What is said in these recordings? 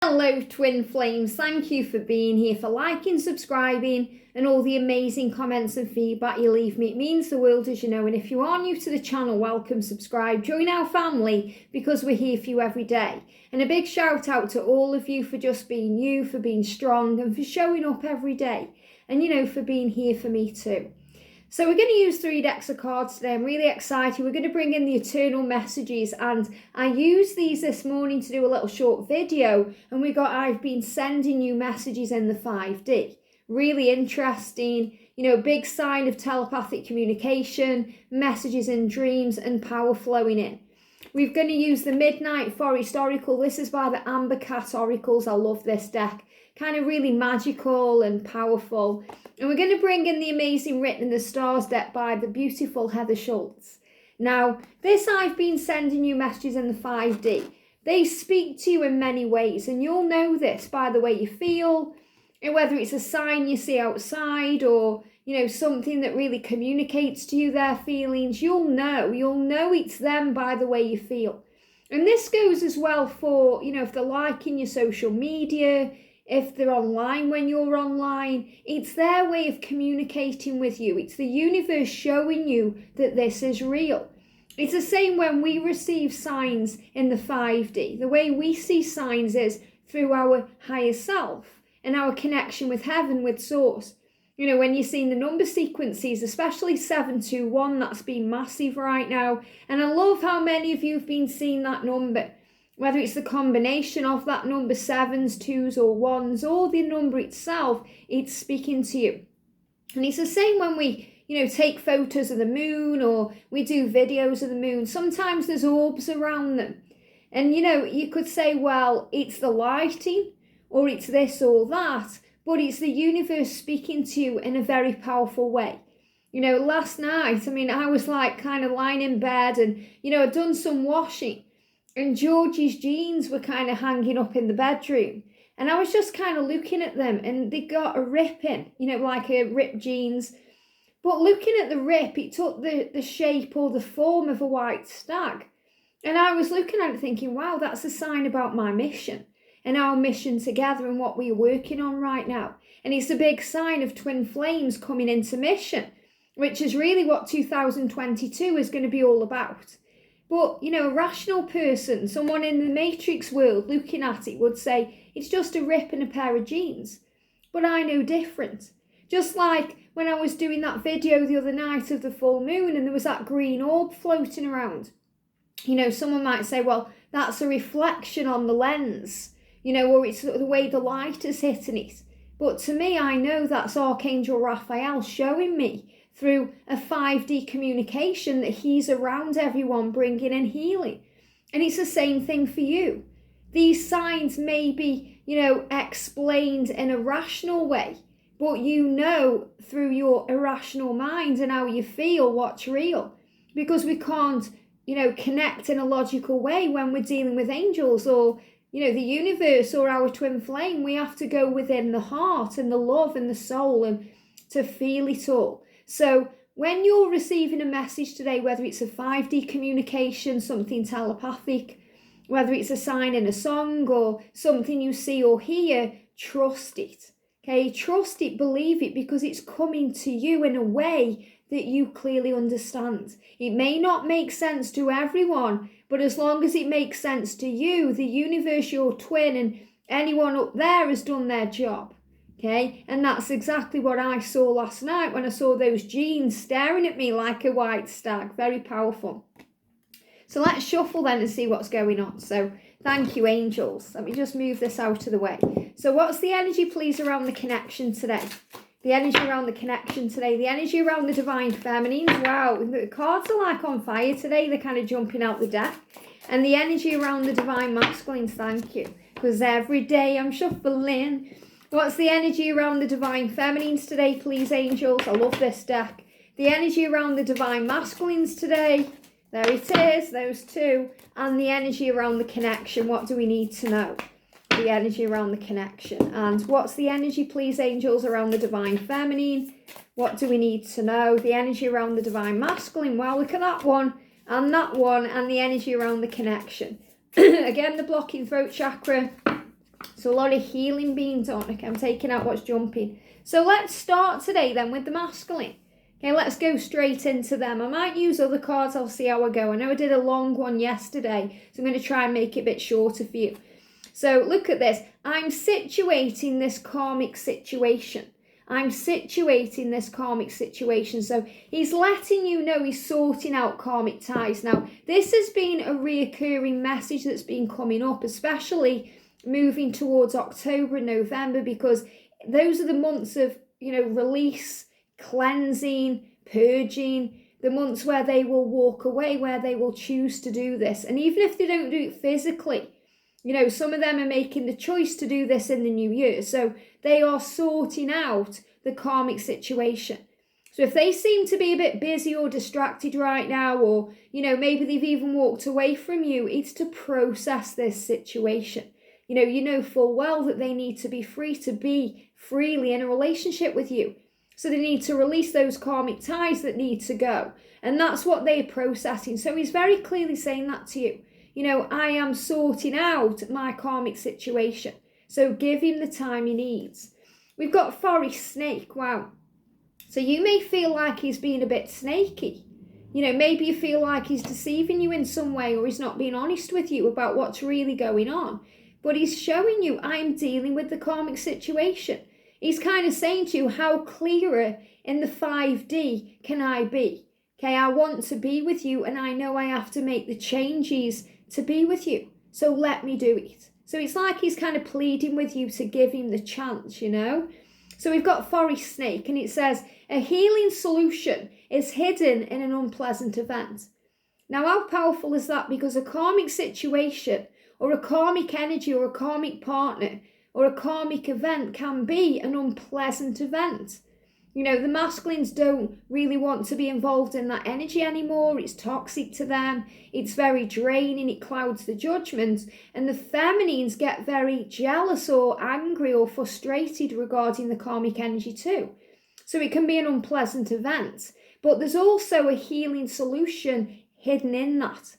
Hello twin flames, thank you for being here, for liking, subscribing and all the amazing comments and feedback you leave me. It means the world, as you know, and if you are new to the channel, welcome, subscribe, join our family because we're here for you every day. And a big shout out to all of you for just being you, for being strong and for showing up every day and, you know, for being here for me too. So we're going to use 3 decks of cards today. I'm really excited. We're going to bring in the eternal messages, and I used these this morning to do a little short video, and I've been sending you messages in the 5D. Really interesting, you know, big sign of telepathic communication, messages in dreams and power flowing in. We're going to use the Midnight Forest Oracle. This is by the Amber Cat Oracles. I love this deck. Kind of really magical and powerful. And we're going to bring in the amazing Written in the Stars deck by the beautiful Heather Schultz. Now, this I've been sending you messages in the 5D. They speak to you in many ways, and you'll know this by the way you feel, and whether it's a sign you see outside or, you know, something that really communicates to you their feelings. You'll know it's them by the way you feel. And this goes as well for, you know, if they're liking your social media, if they're online when you're online, it's their way of communicating with you. It's the universe showing you that this is real. It's the same when we receive signs in the 5D. The way we see signs is through our higher self and our connection with heaven, with source. You know, when you're seeing the number sequences, especially 721, that's been massive right now. And I love how many of you have been seeing that number. Whether it's the combination of that number, 7s, 2s or 1s, or the number itself, it's speaking to you. And it's the same when we, you know, take photos of the moon or we do videos of the moon. Sometimes there's orbs around them. And, you know, you could say, well, it's the lighting or it's this or that, but it's the universe speaking to you in a very powerful way. You know, last night, I was like kind of lying in bed and, you know, I'd done some washing. And Georgie's jeans were kind of hanging up in the bedroom. And I was just kind of looking at them and they got a rip in, you know, like a ripped jeans. But looking at the rip, it took the shape or the form of a white stag. And I was looking at it thinking, wow, that's a sign about my mission and our mission together and what we're working on right now. And it's a big sign of twin flames coming into mission, which is really what 2022 is going to be all about. But, you know, a rational person, someone in the matrix world looking at it would say, it's just a rip in a pair of jeans. But I know different. Just like when I was doing that video the other night of the full moon and there was that green orb floating around. You know, someone might say, well, that's a reflection on the lens, you know, or it's the way the light is hitting it. But to me, I know that's Archangel Raphael showing me through a 5D communication that he's around everyone bringing in healing. And it's the same thing for you. These signs may be, you know, explained in a rational way, but you know through your irrational mind and how you feel what's real. Because we can't, you know, connect in a logical way when we're dealing with angels or, you know, the universe or our twin flame. We have to go within the heart and the love and the soul and to feel it all. So when you're receiving a message today, whether it's a 5D communication, something telepathic, whether it's a sign in a song or something you see or hear, trust it. Okay, trust it, believe it, because it's coming to you in a way that you clearly understand. It may not make sense to everyone, but as long as it makes sense to you, the universe, your twin, and anyone up there has done their job. Okay, and that's exactly what I saw last night when I saw those jeans staring at me like a white stag. Very powerful. So let's shuffle then and see what's going on. So thank you, angels. Let me just move this out of the way. So what's the energy, please, around the connection today? The energy around the connection today. The energy around the divine feminines. Wow, the cards are like on fire today. They're kind of jumping out the deck. And the energy around the divine masculines. Thank you. Because every day I'm shuffling. What's the energy around the divine feminines today, please, angels? I love this deck. The energy around the divine masculines today. There it is, those two. And the energy around the connection. What do we need to know? The energy around the connection. And what's the energy, please, angels, around the divine feminine? What do we need to know? The energy around the divine masculine. Well, look at that one. And that one. And the energy around the connection. Again, the blocking throat chakra. So a lot of healing being done. Okay, I'm taking out what's jumping. So let's start today then with the masculine. Okay, let's go straight into them. I might use other cards, I'll see how I go. I know I did a long one yesterday, so I'm going to try and make it a bit shorter for you. So look at this. I'm situating this karmic situation. I'm situating this karmic situation. So he's letting you know he's sorting out karmic ties. Now, this has been a reoccurring message that's been coming up, especially moving towards October and November, because those are the months of, release, cleansing, purging, the months where they will walk away, where they will choose to do this. And even if they don't do it physically, some of them are making the choice to do this in the new year. So they are sorting out the karmic situation. So if they seem to be a bit busy or distracted right now, or, maybe they've even walked away from you, it's to process this situation. You know full well that they need to be free to be freely in a relationship with you. So they need to release those karmic ties that need to go. And that's what they're processing. So he's very clearly saying that to you. I am sorting out my karmic situation. So give him the time he needs. We've got forest snake. Wow. So you may feel like he's being a bit snaky. Maybe you feel like he's deceiving you in some way, or he's not being honest with you about what's really going on. But he's showing you, I'm dealing with the karmic situation. He's kind of saying to you, how clearer in the 5D can I be? Okay, I want to be with you, and I know I have to make the changes to be with you. So let me do it. So it's like he's kind of pleading with you to give him the chance, So we've got forest snake, and it says, a healing solution is hidden in an unpleasant event. Now, how powerful is that? Because a karmic situation, or a karmic energy, or a karmic partner, or a karmic event can be an unpleasant event. The masculines don't really want to be involved in that energy anymore. It's toxic to them. It's very draining. It clouds the judgment. And the feminines get very jealous or angry or frustrated regarding the karmic energy too. So it can be an unpleasant event. But there's also a healing solution hidden in that.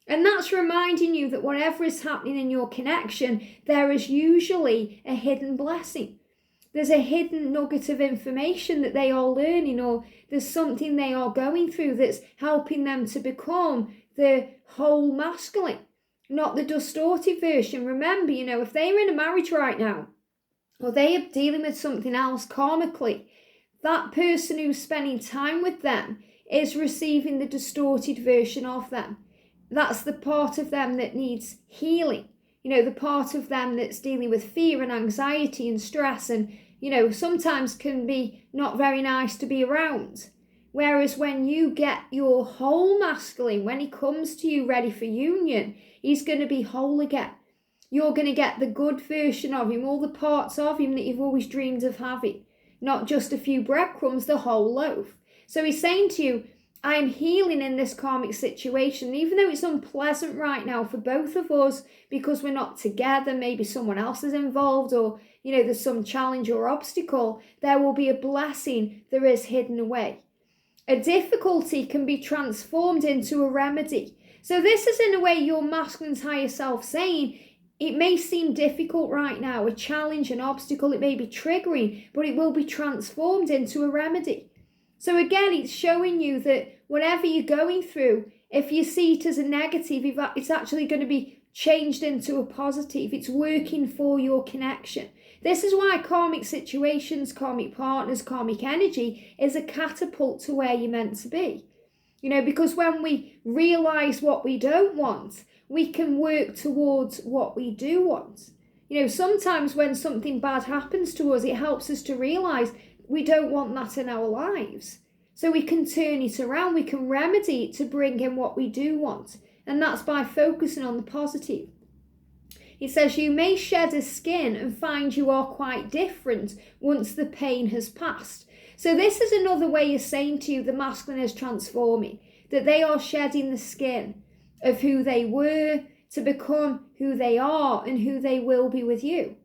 And that's reminding you that whatever is happening in your connection, there is usually a hidden blessing. There's a hidden nugget of information that they are learning, or there's something they are going through that's helping them to become the whole masculine, not the distorted version. Remember, if they're in a marriage right now, or they are dealing with something else karmically, that person who's spending time with them is receiving the distorted version of them. That's the part of them that needs healing. The part of them that's dealing with fear and anxiety and stress, and, sometimes can be not very nice to be around. Whereas when you get your whole masculine, when he comes to you ready for union, he's going to be whole again. You're going to get the good version of him, all the parts of him that you've always dreamed of having. Not just a few breadcrumbs, the whole loaf. So he's saying to you, I'm healing in this karmic situation, even though it's unpleasant right now for both of us because we're not together, maybe someone else is involved, or, there's some challenge or obstacle, there will be a blessing that is hidden away. A difficulty can be transformed into a remedy. So this is in a way your masculine's higher self saying, it may seem difficult right now, a challenge, an obstacle, it may be triggering, but it will be transformed into a remedy. So again, it's showing you that whatever you're going through, if you see it as a negative, it's actually going to be changed into a positive. It's working for your connection. This is why karmic situations, karmic partners, karmic energy is a catapult to where you're meant to be. Because when we realize what we don't want, we can work towards what we do want. Sometimes when something bad happens to us, it helps us to realize we don't want that in our lives. So we can turn it around, we can remedy it to bring in what we do want. And that's by focusing on the positive. He says you may shed a skin and find you are quite different once the pain has passed. So this is another way of saying to you the masculine is transforming, that they are shedding the skin of who they were to become who they are and who they will be with you.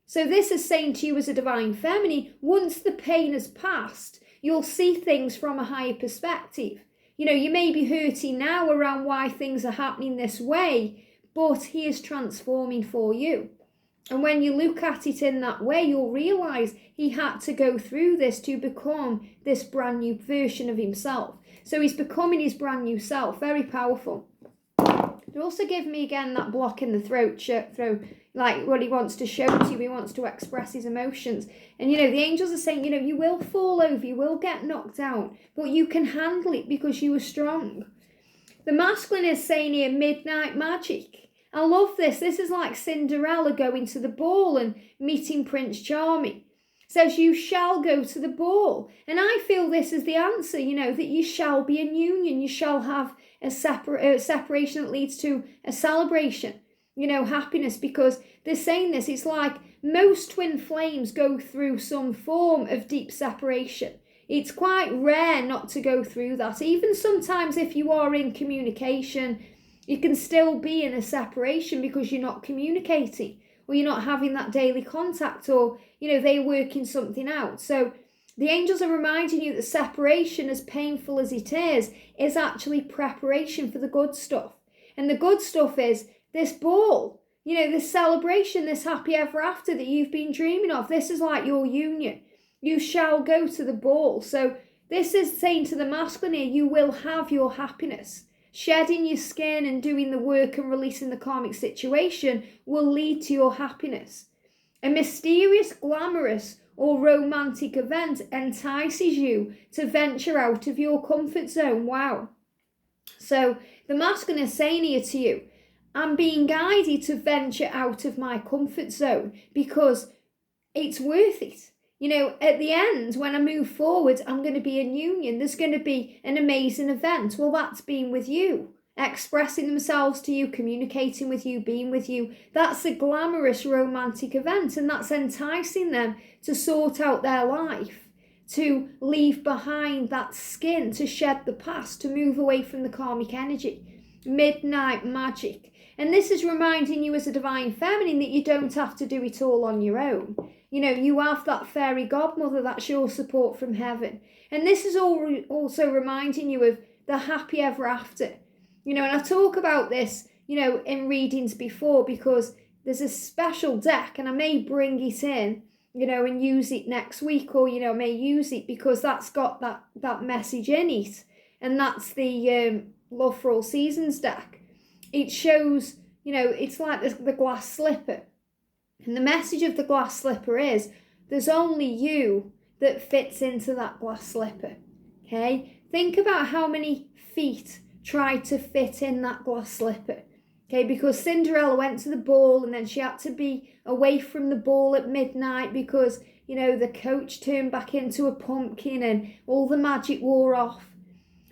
So this is saying to you as a divine feminine, once the pain has passed, you'll see things from a higher perspective. You may be hurting now around why things are happening this way, but he is transforming for you. And when you look at it in that way, you'll realise he had to go through this to become this brand new version of himself. So he's becoming his brand new self. Very powerful. It also gives me again that block in the throat, like what he wants to show to you. He wants to express his emotions. And, the angels are saying, you will fall over, you will get knocked out, but you can handle it because you are strong. The masculine is saying here, midnight magic. I love this. This is like Cinderella going to the ball and meeting Prince Charming. It says, you shall go to the ball. And I feel this is the answer, that you shall be in union. You shall have a separation that leads to a celebration, happiness. Because they're saying this, it's like most twin flames go through some form of deep separation. It's quite rare not to go through that. Even sometimes if you are in communication, you can still be in a separation because you're not communicating, or you're not having that daily contact, or, they're working something out. So the angels are reminding you that separation, as painful as it is actually preparation for the good stuff. And the good stuff is this ball, this celebration, this happy ever after that you've been dreaming of. This is like your union. You shall go to the ball. So this is saying to the masculine here, you will have your happiness. Shedding your skin and doing the work and releasing the karmic situation will lead to your happiness. A mysterious, glamorous, or romantic event entices you to venture out of your comfort zone. Wow. So the masculine is saying here to you, I'm being guided to venture out of my comfort zone because it's worth it. At the end, when I move forward, I'm going to be in union. There's going to be an amazing event. Well, that's being with you, expressing themselves to you, communicating with you, being with you. That's a glamorous romantic event, and that's enticing them to sort out their life, to leave behind that skin, to shed the past, to move away from the karmic energy. Midnight magic. And this is reminding you as a divine feminine that you don't have to do it all on your own. You have that fairy godmother, that's your support from heaven. And this is also reminding you of the happy ever after. And I talk about this, in readings before, because there's a special deck, and I may bring it in, and use it next week, or, I may use it because that's got that message in it. And that's the Love for All Seasons deck. It shows, it's like the glass slipper. And the message of the glass slipper is, there's only you that fits into that glass slipper, okay? Think about how many feet tried to fit in that glass slipper, okay? Because Cinderella went to the ball, and then she had to be away from the ball at midnight because, the coach turned back into a pumpkin and all the magic wore off.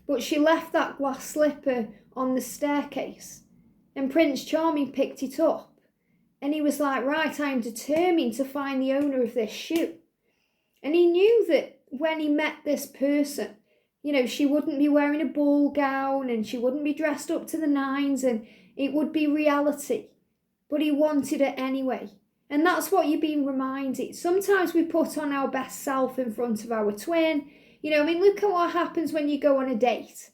But she left that glass slipper on the staircase, and Prince Charming picked it up. And he was like, right, I'm determined to find the owner of this shoe. And he knew that when he met this person, she wouldn't be wearing a ball gown and she wouldn't be dressed up to the nines, and it would be reality. But he wanted it anyway. And that's what you're being reminded. Sometimes we put on our best self in front of our twin. Look at what happens when you go on a date.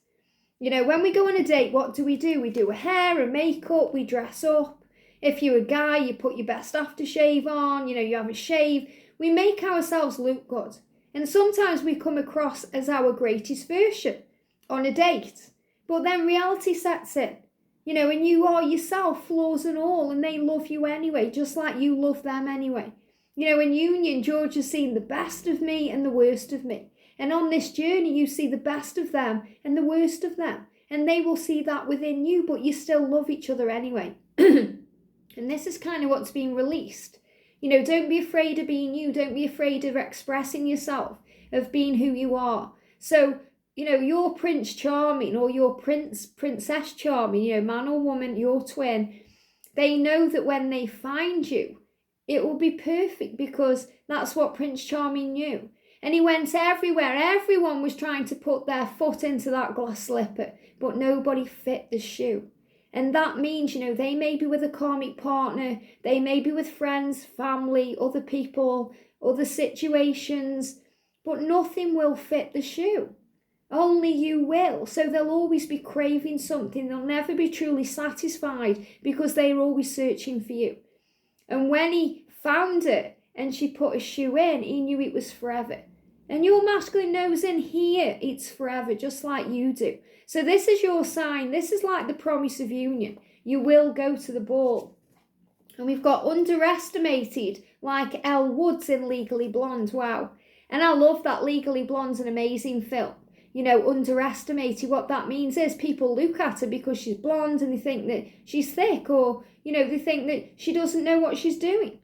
When we go on a date, what do? We do a hair and makeup, we dress up. If you're a guy, you put your best aftershave on, you have a shave. We make ourselves look good. And sometimes we come across as our greatest version on a date. But then reality sets in, and you are yourself, flaws and all, and they love you anyway, just like you love them anyway. In union, George has seen the best of me and the worst of me. And on this journey, you see the best of them and the worst of them. And they will see that within you, but you still love each other anyway. And this is kind of what's being released. Don't be afraid of being you. Don't be afraid of expressing yourself, of being who you are. So, your Prince Charming or your Princess Charming, man or woman, your twin, they know that when they find you, it will be perfect because that's what Prince Charming knew. And he went everywhere. Everyone was trying to put their foot into that glass slipper, but nobody fit the shoe. And that means, they may be with a karmic partner, they may be with friends, family, other people, other situations, but nothing will fit the shoe. Only you will. So they'll always be craving something. They'll never be truly satisfied because they're always searching for you. And when he found her and she put a shoe in, he knew it was forever. And your masculine knows in here it's forever, just like you do. So this is your sign. This is like the promise of union. You will go to the ball. And we've got underestimated, like Elle Woods in Legally Blonde. Wow. And I love that. Legally Blonde's an amazing film. You know, underestimated, what that means is people look at her because she's blonde and they think that she's thick, or, you know, they think that she doesn't know what she's doing.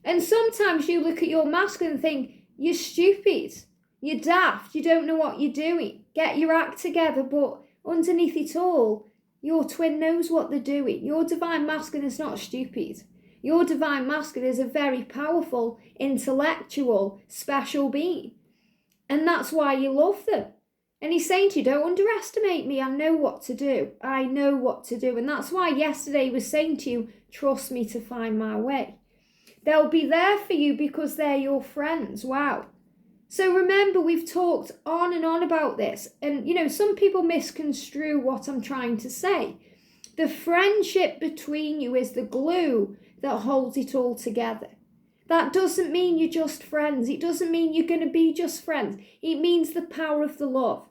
And sometimes you look at your masculine and think, you're stupid, you're daft, you don't know what you're doing, get your act together. But underneath it all, your twin knows what they're doing. Your divine masculine is not stupid. Your divine masculine is a very powerful, intellectual, special being. And that's why you love them. And he's saying to you, don't underestimate me. I know what to do. I know what to do. And that's why yesterday he was saying to you, trust me to find my way. They'll be there for you because they're your friends. Wow. So remember, we've talked on and on about this. And, you know, some people misconstrue what I'm trying to say. The friendship between you is the glue that holds it all together. That doesn't mean you're just friends. It doesn't mean you're going to be just friends. It means the power of the love.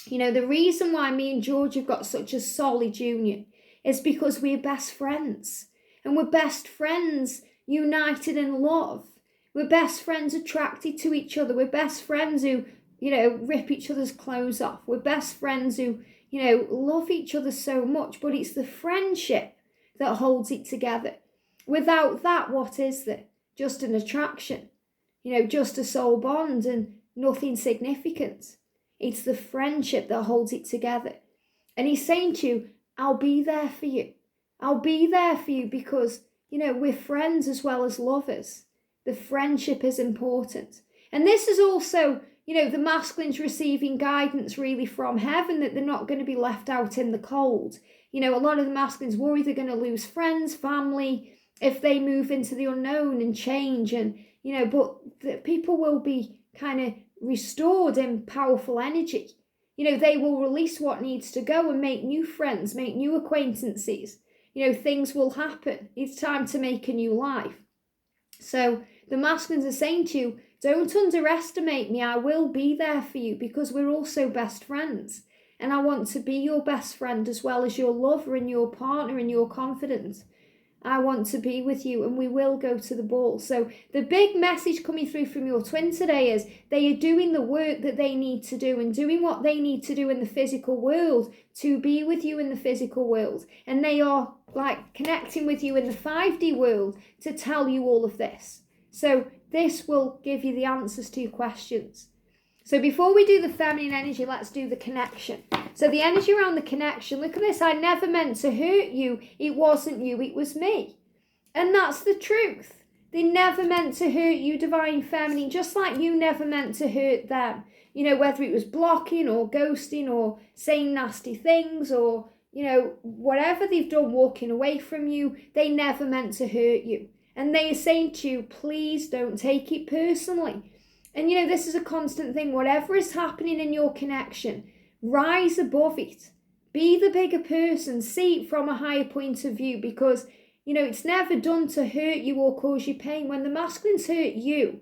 You know, the reason why me and George have got such a solid union is because we're best friends. And we're best friends united in love. We're best friends attracted to each other. We're best friends who, you know, rip each other's clothes off. We're best friends who, you know, love each other so much. But it's the friendship that holds it together. Without that, what is there? Just an attraction, you know, just a soul bond and nothing significant. It's the friendship that holds it together. And he's saying to you, I'll be there for you. I'll be there for you because, you know, we're friends as well as lovers. The friendship is important. And this is also, you know, the masculines receiving guidance really from heaven, that they're not going to be left out in the cold. You know, a lot of the masculines worry they're going to lose friends, family, if they move into the unknown and change. And, you know, but the people will be kind of restored in powerful energy. You know, they will release what needs to go and make new friends, make new acquaintances. You know, things will happen. It's time to make a new life. So the masculines are saying to you, don't underestimate me. I will be there for you because we're also best friends. And I want to be your best friend as well as your lover and your partner and your confidant. I want to be with you and we will go to the ball. So the big message coming through from your twin today is they are doing the work that they need to do and doing what they need to do in the physical world to be with you in the physical world. And they are like connecting with you in the 5D world to tell you all of this. So this will give you the answers to your questions. So before we do the feminine energy, let's do the connection. So the energy around the connection, look at this. I never meant to hurt you. It wasn't you, it was me. And that's the truth. They never meant to hurt you, divine feminine, just like you never meant to hurt them. You know, whether it was blocking or ghosting or saying nasty things or, you know, whatever they've done, walking away from you, they never meant to hurt you. And they are saying to you, please don't take it personally. And, you know, this is a constant thing. Whatever is happening in your connection, rise above it. Be the bigger person. See it from a higher point of view because, you know, it's never done to hurt you or cause you pain. When the masculines hurt you,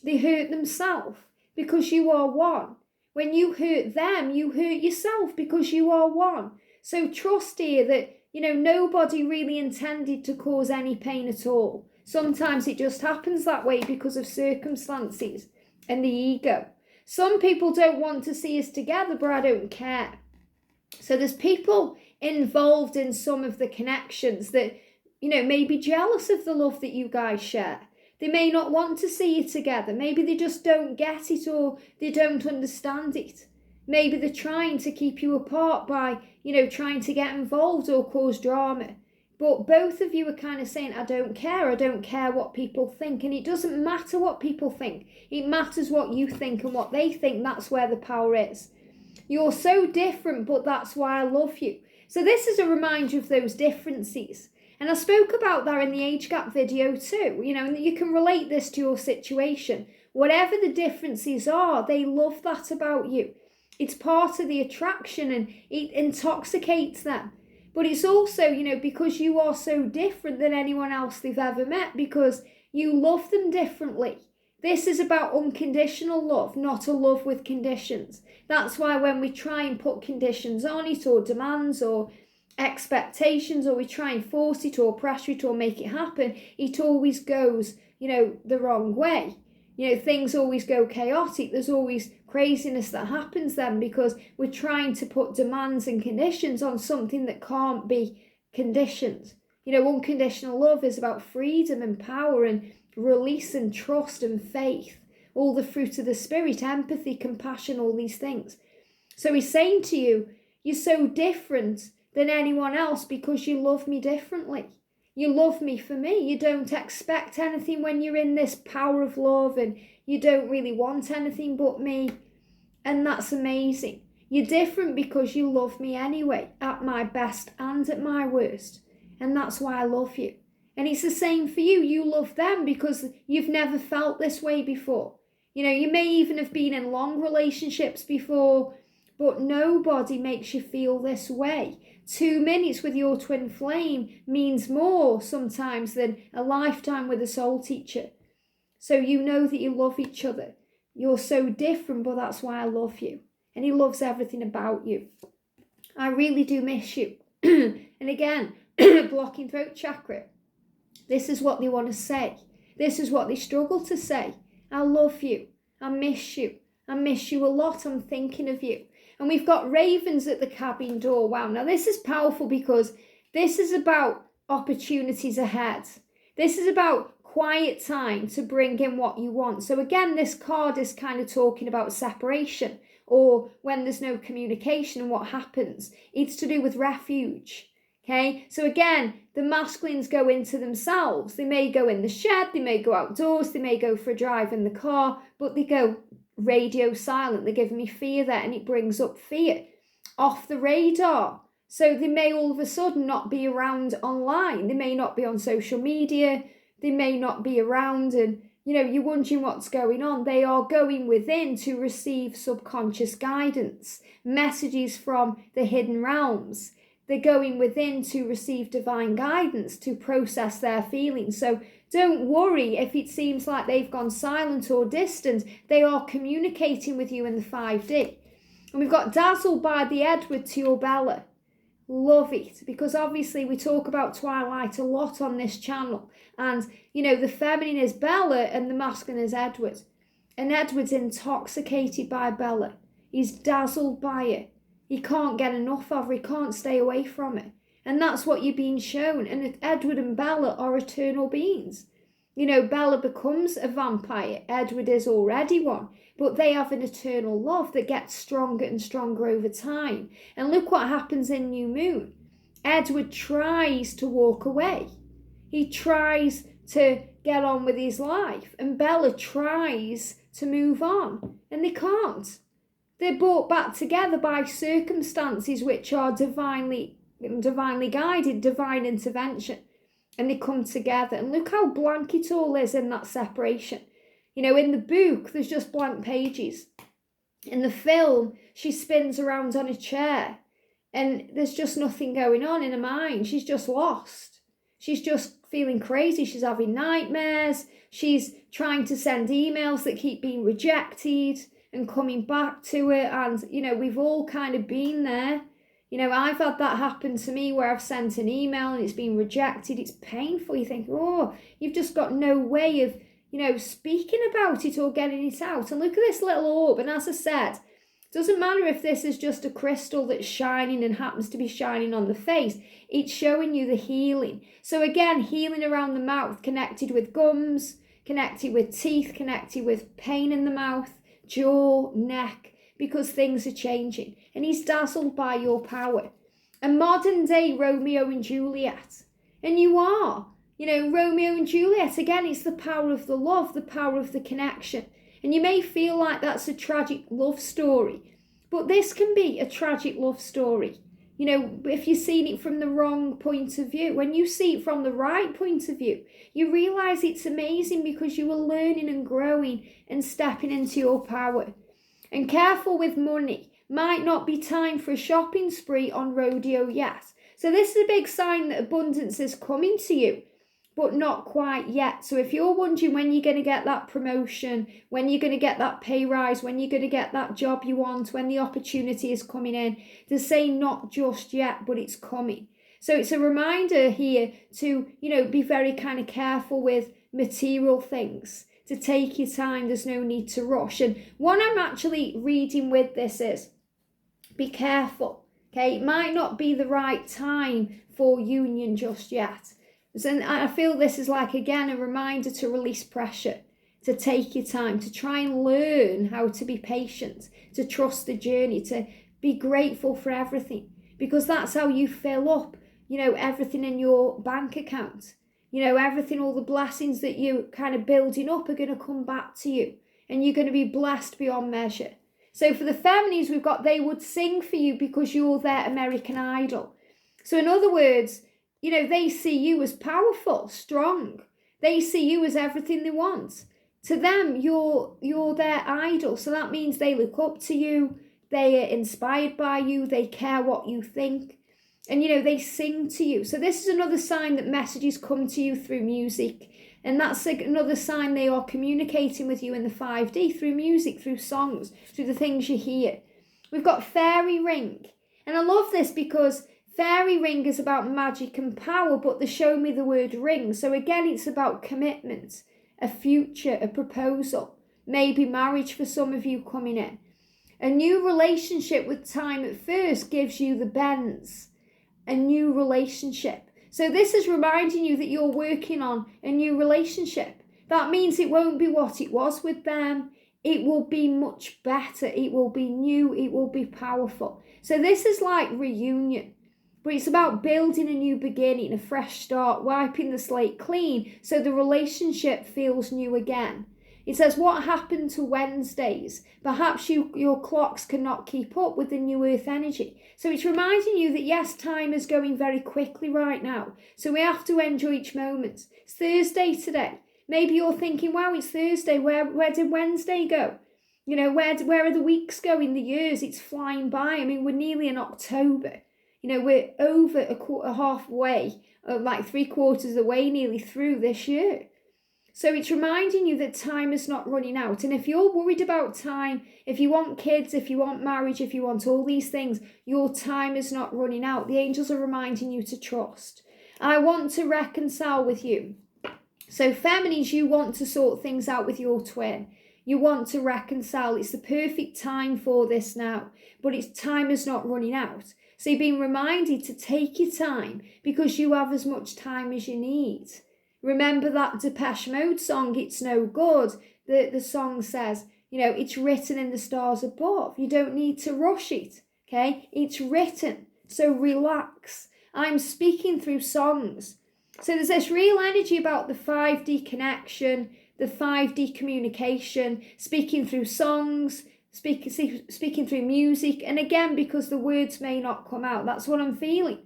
they hurt themselves because you are one. When you hurt them, you hurt yourself because you are one. So trust here that, you know, nobody really intended to cause any pain at all. Sometimes it just happens that way because of circumstances and the ego. Some people don't want to see us together, but I don't care. So there's people involved in some of the connections that, you know, may be jealous of the love that you guys share. They may not want to see you together. Maybe they just don't get it or they don't understand it. Maybe they're trying to keep you apart by, you know, trying to get involved or cause drama. But both of you are kind of saying, I don't care what people think. And it doesn't matter what people think. It matters what you think and what they think. That's where the power is. You're so different, but that's why I love you. So this is a reminder of those differences. And I spoke about that in the age gap video too, you know, and you can relate this to your situation. Whatever the differences are, they love that about you. It's part of the attraction and it intoxicates them. But it's also, because you are so different than anyone else they've ever met, because you love them differently. This is about unconditional love, not a love with conditions. That's why when we try and put conditions on it, or demands, or expectations, or we try and force it or pressure it or make it happen, it always goes, the wrong way. Things always go chaotic. There's always craziness that happens then, because we're trying to put demands and conditions on something that can't be conditioned. Unconditional love is about freedom and power and release and trust and faith, all the fruit of the spirit, empathy, compassion, all these things. So he's saying to you, you're so different than anyone else because you love me differently. You love me for me. You don't expect anything when you're in this power of love, and you don't really want anything but me. And that's amazing. You're different because you love me anyway, at my best and at my worst. And that's why I love you. And it's the same for you. You love them because you've never felt this way before. You may even have been in long relationships before, but nobody makes you feel this way. 2 minutes with your twin flame means more sometimes than a lifetime with a soul teacher. So you know that you love each other. You're so different, but that's why I love you. And he loves everything about you. I really do miss you. And again, blocking throat chakra. This is what they want to say. This is what they struggle to say. I love you. I miss you. I miss you a lot. I'm thinking of you. And we've got ravens at the cabin door. Wow. Now this is powerful, because this is about opportunities ahead. This is about quiet time to bring in what you want. So again, this card is kind of talking about separation, or when there's no communication and what happens. It's to do with refuge. Okay, so again, the masculines go into themselves. They may go in the shed, they may go outdoors, they may go for a drive in the car, but they go radio silent. They're giving me fear there, and it brings up fear off the radar. So they may all of a sudden not be around online. They may not be on social media. They may not be around, and you're wondering what's going on. They are going within to receive subconscious guidance, messages from the hidden realms. They're going within to receive divine guidance, to process their feelings. So don't worry if it seems like they've gone silent or distant. They are communicating with you in the 5D. And we've got dazzled by the Edward to your Bella. Love it, because obviously we talk about Twilight a lot on this channel. And, the feminine is Bella and the masculine is Edward. And Edward's intoxicated by Bella. He's dazzled by it. He can't get enough of her. He can't stay away from it. And that's what you're being shown. And Edward and Bella are eternal beings. Bella becomes a vampire. Edward is already one. But they have an eternal love that gets stronger and stronger over time. And look what happens in New Moon. Edward tries to walk away. He tries to get on with his life. And Bella tries to move on. And they can't. They're brought back together by circumstances which are divinely guided, divine intervention. And they come together. And look how blank it all is in that separation. In the book, there's just blank pages. In the film, she spins around on a chair. And there's just nothing going on in her mind. She's just lost. She's just feeling crazy. She's having nightmares. She's trying to send emails that keep being rejected and coming back to it. And, we've all kind of been there. I've had that happen to me where I've sent an email and it's been rejected. It's painful. You think, you've just got no way of, speaking about it or getting it out. And look at this little orb. And as I said, it doesn't matter if this is just a crystal that's shining and happens to be shining on the face. It's showing you the healing. So again, healing around the mouth, connected with gums, connected with teeth, connected with pain in the mouth, jaw, neck, because things are changing. And he's dazzled by your power. A modern day Romeo and Juliet. And you are. Romeo and Juliet, again, it's the power of the love, the power of the connection. And you may feel like that's a tragic love story, but this can be a tragic love story. If you're seeing it from the wrong point of view, when you see it from the right point of view, you realize it's amazing because you are learning and growing and stepping into your power. And careful with money. Might not be time for a shopping spree on rodeo yet. So this is a big sign that abundance is coming to you, but not quite yet. So if you're wondering when you're going to get that promotion, when you're going to get that pay rise, when you're going to get that job you want, when the opportunity is coming in, to say not just yet, but it's coming. So it's a reminder here to, be very kind of careful with material things, to take your time. There's no need to rush. And what I'm actually reading with this is, be careful, okay? It might not be the right time for union just yet. And I feel this is like, again, a reminder to release pressure, to take your time, to try and learn how to be patient, to trust the journey, to be grateful for everything, because that's how you fill up, everything in your bank account. Everything, all the blessings that you kind of building up are going to come back to you, and you're going to be blessed beyond measure. So for the feminines, we've got, they would sing for you because you're their American Idol. So in other words, they see you as powerful, strong. They see you as everything they want. To them, you're their idol. So that means they look up to you. They are inspired by you. They care what you think. And, they sing to you. So this is another sign that messages come to you through music. And that's another sign they are communicating with you in the 5D through music, through songs, through the things you hear. We've got fairy ring. And I love this because fairy ring is about magic and power, but they show me the word ring. So again, it's about commitment, a future, a proposal, maybe marriage for some of you coming in. A new relationship with time at first gives you the bends, a new relationship. So this is reminding you that you're working on a new relationship. That means it won't be what it was with them. It will be much better. It will be new. It will be powerful. So this is like reunion. But it's about building a new beginning, a fresh start, wiping the slate clean so the relationship feels new again. It says, what happened to Wednesdays? Perhaps your clocks cannot keep up with the new earth energy. So it's reminding you that yes, time is going very quickly right now. So we have to enjoy each moment. It's Thursday today. Maybe you're thinking, wow, it's Thursday. Where did Wednesday go? Where are the weeks going, the years? It's flying by. I mean, we're nearly in October. We're over halfway, like 3/4 of the way nearly through this year. So it's reminding you that time is not running out. And if you're worried about time, if you want kids, if you want marriage, if you want all these things, your time is not running out. The angels are reminding you to trust. I want to reconcile with you. So feminines, you want to sort things out with your twin. You want to reconcile. It's the perfect time for this now. But time is not running out. So you're being reminded to take your time because you have as much time as you need. Remember that Depeche Mode song, It's No Good? The song says, it's written in the stars above. You don't need to rush it, okay? It's written, so relax. I'm speaking through songs. So there's this real energy about the 5D connection, the 5D communication, speaking through songs, speaking through music. And again, because the words may not come out, that's what I'm feeling.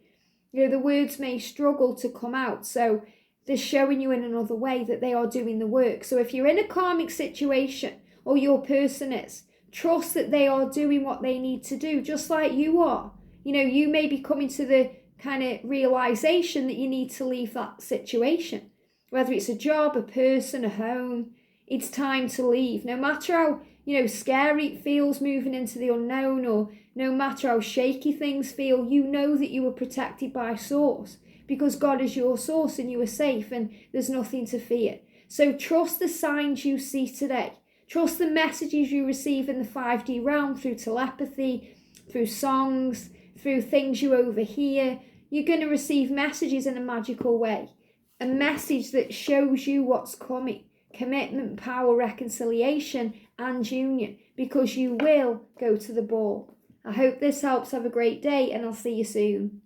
The words may struggle to come out. So they're showing you in another way that they are doing the work. So if you're in a karmic situation, or your person is, trust that they are doing what they need to do, just like you are. You may be coming to the kind of realization that you need to leave that situation. Whether it's a job, a person, a home, it's time to leave. No matter how, scary it feels moving into the unknown, or no matter how shaky things feel, you know that you are protected by Source. Because God is your source and you are safe and there's nothing to fear. So trust the signs you see today. Trust the messages you receive in the 5D realm through telepathy, through songs, through things you overhear. You're going to receive messages in a magical way. A message that shows you what's coming. Commitment, power, reconciliation and union. Because you will go to the ball. I hope this helps. Have a great day and I'll see you soon.